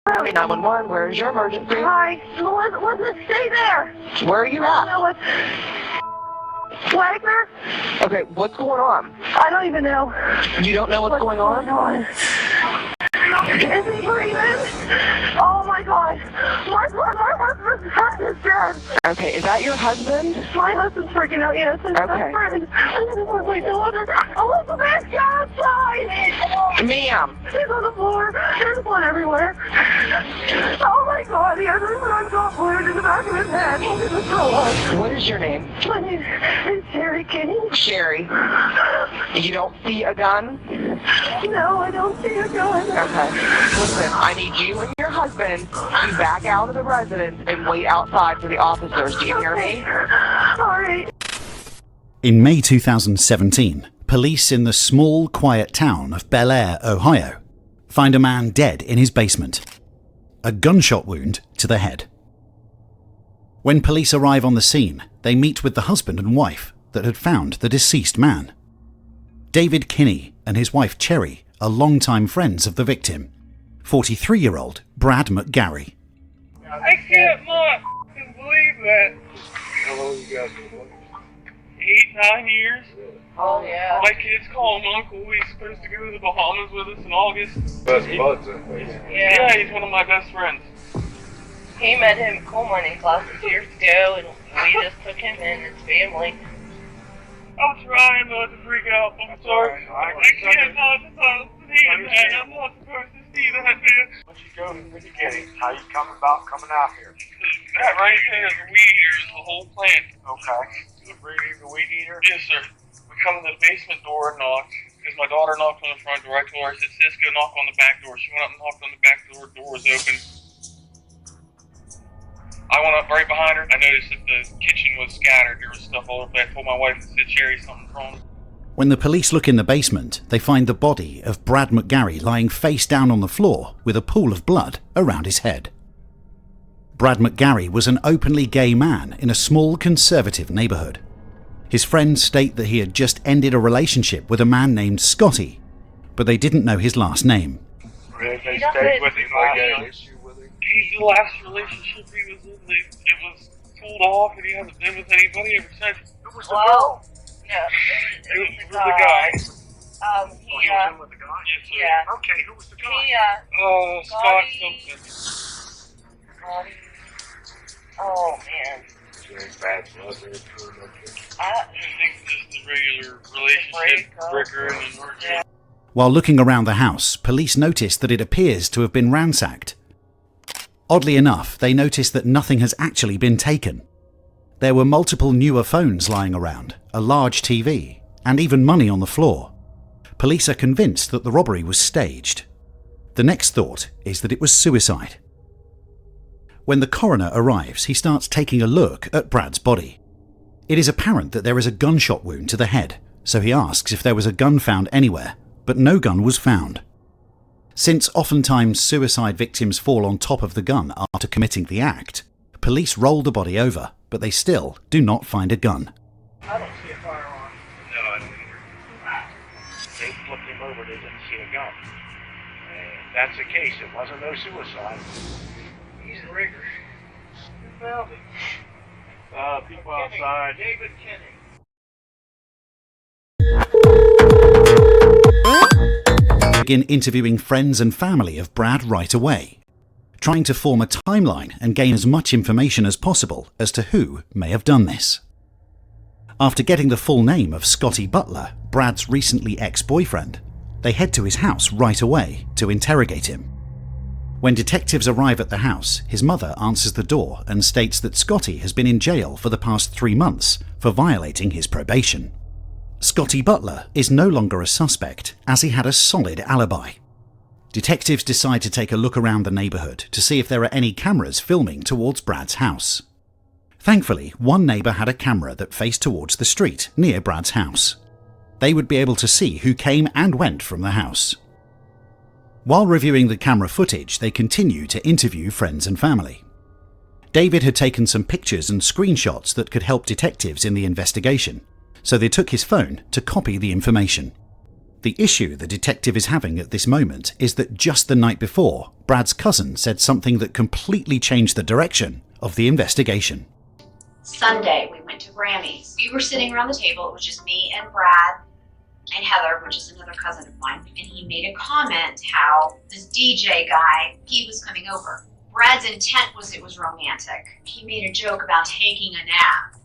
Hey, 911, where's your emergency? Hi. Let's stay there. Where are you at? No, it's Wagner? Okay, what's going on? I don't even know. You don't know what's going on? Is he breathing? Oh my God. My husband's dead. Okay, is that your husband? My husband's freaking out, yes. His best friend. My daughter. Elizabeth, get outside. Ma'am. She's on the floor. There's blood everywhere. Oh my God, he has his gun got blood in the back of his head. He's a throw up. What is your name? My name is Sherry Kenny. Sherry. You don't see a gun? No, I don't see a gun. Okay. Listen, I need you and your husband to back out of the residence and wait outside for the officers. Do you hear me? All right. In May 2017, police in the small, quiet town of Bel Air, Ohio, find a man dead in his basement. A gunshot wound to the head. When police arrive on the scene, they meet with the husband and wife that had found the deceased man. David Kinney and his wife Cherry are longtime friends of the victim, 43-year-old Brad McGarry. I can't believe that. How long you guys been looking? 8, 9 years. Oh, yeah. My kids call him Uncle. He's supposed to go to the Bahamas with us in August. Best buds, I think. Yeah, he's one of my best friends. He met him in coal mining classes years ago, and we just took him in his family. I'm trying not to freak out. I'm sorry. I can't not to see that. I'm not supposed to see that, man. Once you go to the beginning, how you come about coming out here? That right there is a weed eater, is the whole plant. Okay. The breeding the weed eater? Yes, sir. We come to the basement door and knocked, because my daughter knocked on the front door. I told her, I said, Cisco, knock on the back door. She went up and knocked on the back door. The door was open. I went up right behind her. I noticed that the kitchen was scattered. There was stuff all over there. I told my wife, I said, Sherry, something's wrong. When the police look in the basement, they find the body of Brad McGarry lying face down on the floor with a pool of blood around his head. Brad McGarry was an openly gay man in a small conservative neighborhood. His friends state that he had just ended a relationship with a man named Scotty, but they didn't know his last name. They stayed with him like an issue with him? He's the last relationship he was in. It was pulled off, and he hasn't been with anybody ever since. Who was the girl? No, it was The guy. He, Oh, he was in with the guy? Yes, sir. yeah, Okay, who was the guy? he, Scott Scotty. something. Scotty. Oh, man. Very bad blood there, true, no kidding. I think just the regular relationship, bickering and working. While looking around the house, police notice that it appears to have been ransacked. Oddly enough, they notice that nothing has actually been taken. There were multiple newer phones lying around, a large TV, and even money on the floor. Police are convinced that the robbery was staged. The next thought is that it was suicide. When the coroner arrives, he starts taking a look at Brad's body. It is apparent that there is a gunshot wound to the head, so he asks if there was a gun found anywhere, but no gun was found. Since oftentimes suicide victims fall on top of the gun after committing the act, police roll the body over, but they still do not find a gun. I don't see a firearm. No, I didn't either. They flipped him over, they didn't see a gun. And that's the case, it wasn't no suicide. He's a rigger. Who found him? People outside. David Kinney. Begin interviewing friends and family of Brad right away, trying to form a timeline and gain as much information as possible as to who may have done this. After getting the full name of Scotty Butler, Brad's recently ex-boyfriend, they head to his house right away to interrogate him. When detectives arrive at the house, his mother answers the door and states that Scotty has been in jail for the past 3 months for violating his probation. Scotty Butler is no longer a suspect, as he had a solid alibi. Detectives decide to take a look around the neighborhood to see if there are any cameras filming towards Brad's house. Thankfully, one neighbor had a camera that faced towards the street near Brad's house. They would be able to see who came and went from the house. While reviewing the camera footage, they continue to interview friends and family. David had taken some pictures and screenshots that could help detectives in the investigation, so they took his phone to copy the information. The issue the detective is having at this moment is that just the night before, Brad's cousin said something that completely changed the direction of the investigation. Sunday, we went to Grammy's. We were sitting around the table. It was just me and Brad and Heather, which is another cousin of mine. And he made a comment how this DJ guy, he was coming over. Brad's intent was it was romantic. He made a joke about taking a nap.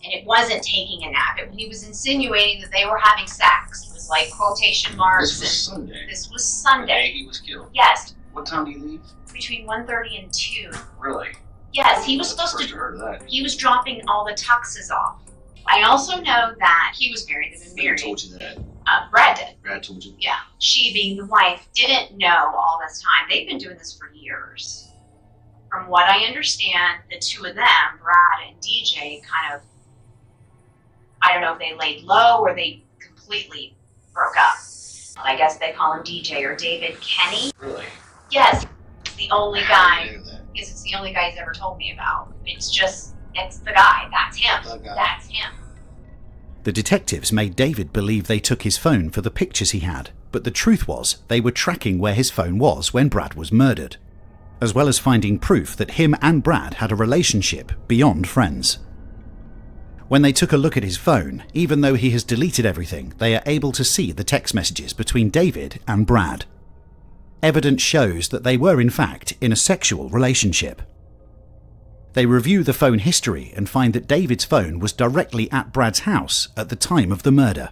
And it wasn't taking a nap. He was insinuating that they were having sex. It was like quotation marks. This was Sunday. This was The Sunday. day he was killed. Yes, What time did he leave? between 1:30 and 2. Really? Yes, he was That's the supposed first to. I heard of that. He was dropping all the tuxes off. I also know that he was married. They've been Who married. told you that? Brad did. Brad told you? Yeah. She, being the wife, didn't know all this time. They've been doing this for years. From what I understand, the two of them, Brad and DJ, kind of, I don't know if they laid low or they completely broke up. I guess they call him DJ or David Kenny. Really? Yes, it's the only I guy. knew that. Because it's the only guy he's ever told me about. It's the guy. That's him. The guy. That's him. The detectives made David believe they took his phone for the pictures he had, but the truth was they were tracking where his phone was when Brad was murdered, as well as finding proof that him and Brad had a relationship beyond friends. When they took a look at his phone, even though he has deleted everything, they are able to see the text messages between David and Brad. Evidence shows that they were in fact in a sexual relationship. They review the phone history and find that David's phone was directly at Brad's house at the time of the murder.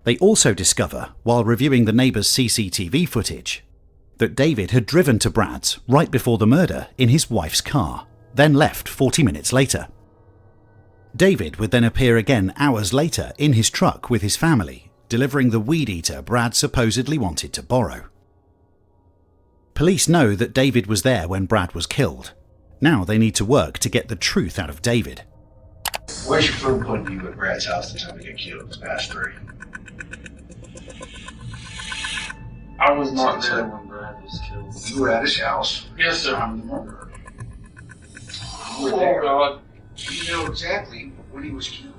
They also discover, while reviewing the neighbour's CCTV footage, that David had driven to Brad's right before the murder in his wife's car, then left 40 minutes later. David would then appear again hours later in his truck with his family, delivering the weed eater Brad supposedly wanted to borrow. Police know that David was there when Brad was killed. Now they need to work to get the truth out of David. Where's your phone putting you at Brad's house the time he got killed? It's past 3. I was not there when Brad was killed. You were at his house. Yes, sir. I'm the murderer. You were Oh, there. God. You know exactly when he was killed.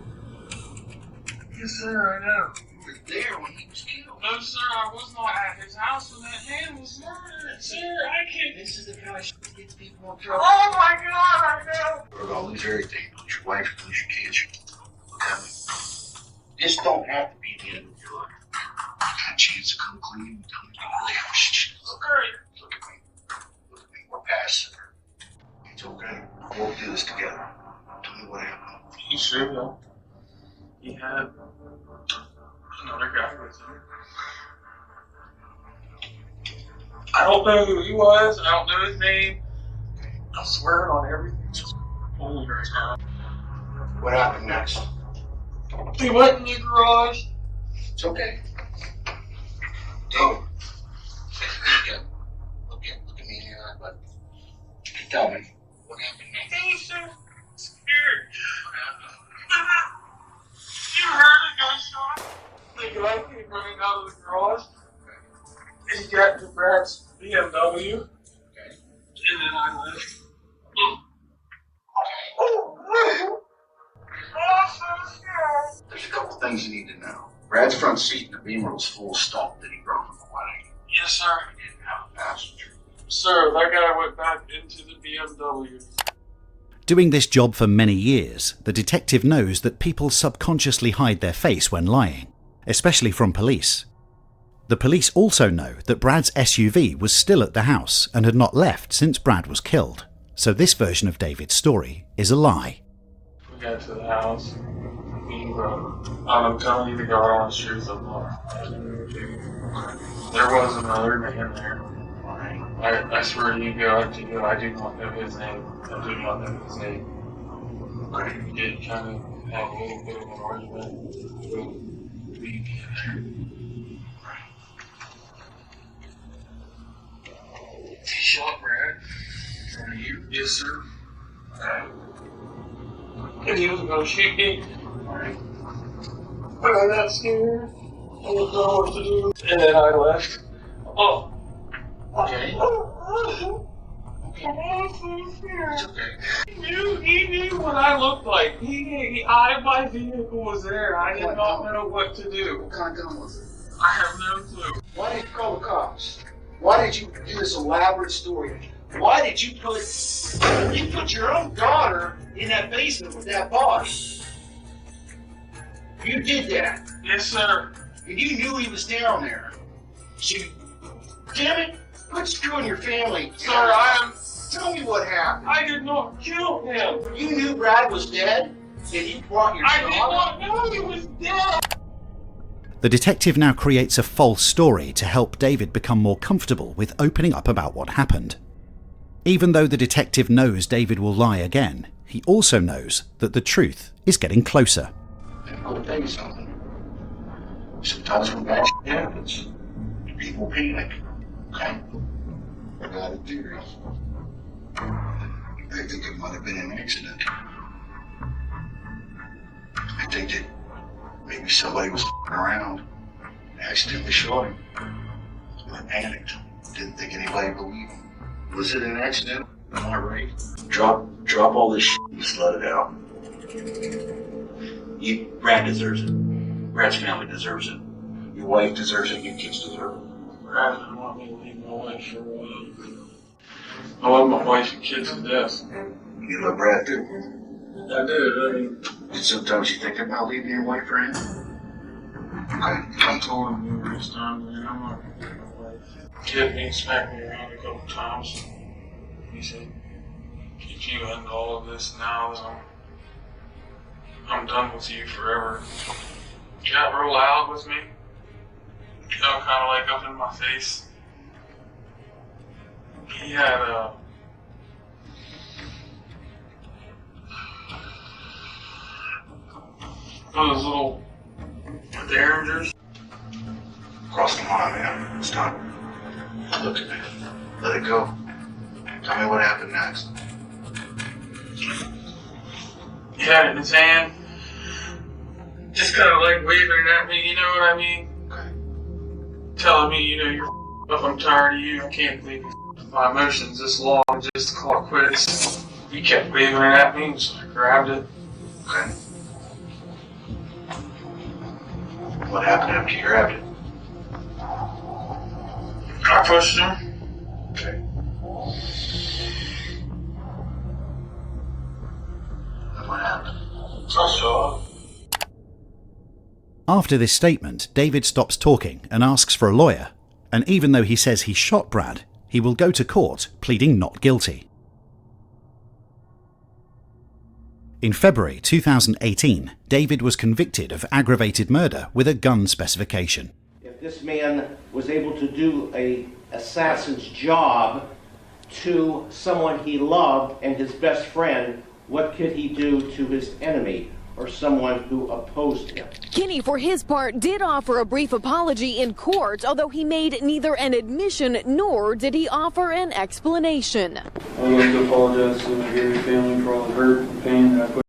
Yes, sir, I know. You were there when he was killed. No, sir, I was not at his house when that man was murdered. Sir, I can't. This is the kind of shit that gets people in trouble. Oh, my God, I know. We're gonna lose everything. Lose your wife, lose your kids. Look at me. This don't have to be the end of your life. Got a chance to come clean and tell me the relationship. Look at me. Look at me. We're past it. It's okay. We'll do this together. Tell me what happened. He sure will. He had another guy with him. I don't know who he was. I don't know his name. I'm swearing on everything. Holy right now. What happened next? He went in the garage. It's okay. David. Look at me in the eye, bud. Tell me. What happened next? He was so scared. You heard a gunshot? The guy came running out of the garage. And he got to Brad's BMW. Okay. And then I left. There's a couple things you need to know. Brad's front seat in the Beamer was full of stuff that he brought from the wedding. Yes, sir. He didn't have a passenger. Sir, that guy went back into the BMW. Doing this job for many years, the detective knows that people subconsciously hide their face when lying, especially from police. The police also know that Brad's SUV was still at the house and had not left since Brad was killed, so this version of David's story is a lie. We got to the house. I'm telling you the God honest truth, I'm not. There was another man there. I swear to you, God, I do not know his name. I do not know his name. We did kind of have a little bit of an argument with me being there. He shot Brad in front of you? Yes, sir. And he was going to shoot me. But I got scared. I didn't know what to do. And then I left. Oh. Okay. I was so scared. It's okay. He knew what I looked like. My vehicle was there. I did not know what to do. What kind of gun was it? I have no clue. Why did you call the cops? Why did you do this elaborate story? Why did you put your own daughter in that basement with that body? You did that. Yes, sir. And you knew he was down there. So, damn it, quit screwing your family. Sir, Tell me what happened. I did not kill him. You knew Brad was dead, and you brought your I did daughter? not know he was dead. The detective now creates a false story to help David become more comfortable with opening up about what happened. Even though the detective knows David will lie again, he also knows that the truth is getting closer. I'm going to tell you something. Sometimes when bad shit happens, people panic. Okay? I got a theory. I think it might have been an accident. I think that maybe somebody was around and accidentally shot him. I panicked. Didn't think anybody believed him. Was it an accident? Am I right? Drop all this shit and just let it out. Brad deserves it. Brad's family deserves it. Your wife deserves it. Your kids deserve it. Brad didn't want me to leave my wife for a while. I love my wife and kids to death. You love Brad too? I do. And sometimes you think about leaving your wife for him? Okay. I told him numerous times, man, I'm not gonna leave my wife. Hit me and smacked me around a couple times. He said, if you end all of this now, then I'm done with you forever. He got real loud with me. You know, kind of like up in my face. He had those little derringers. Cross the line, man. Stop. Look at me. Let it go. Tell me what happened next. He had it in his hand. Just kind of like waving it at me, you know what I mean? Okay. Telling me, you know, you're up, I'm tired of you, I can't believe my emotions this long, just to call it quits. He kept waving it at me, so I grabbed it. Okay. What happened after you grabbed it? I pushed him. Okay. And what happened? I saw. After this statement, David stops talking and asks for a lawyer, and even though he says he shot Brad, he will go to court pleading not guilty. In February 2018, David was convicted of aggravated murder with a gun specification. If this man was able to do an assassin's job to someone he loved and his best friend, what could he do to his enemy or someone who opposed him? Kinney, for his part, did offer a brief apology in court, although he made neither an admission nor did he offer an explanation. I'd like to apologize to my Gary family for all the hurt and pain that I put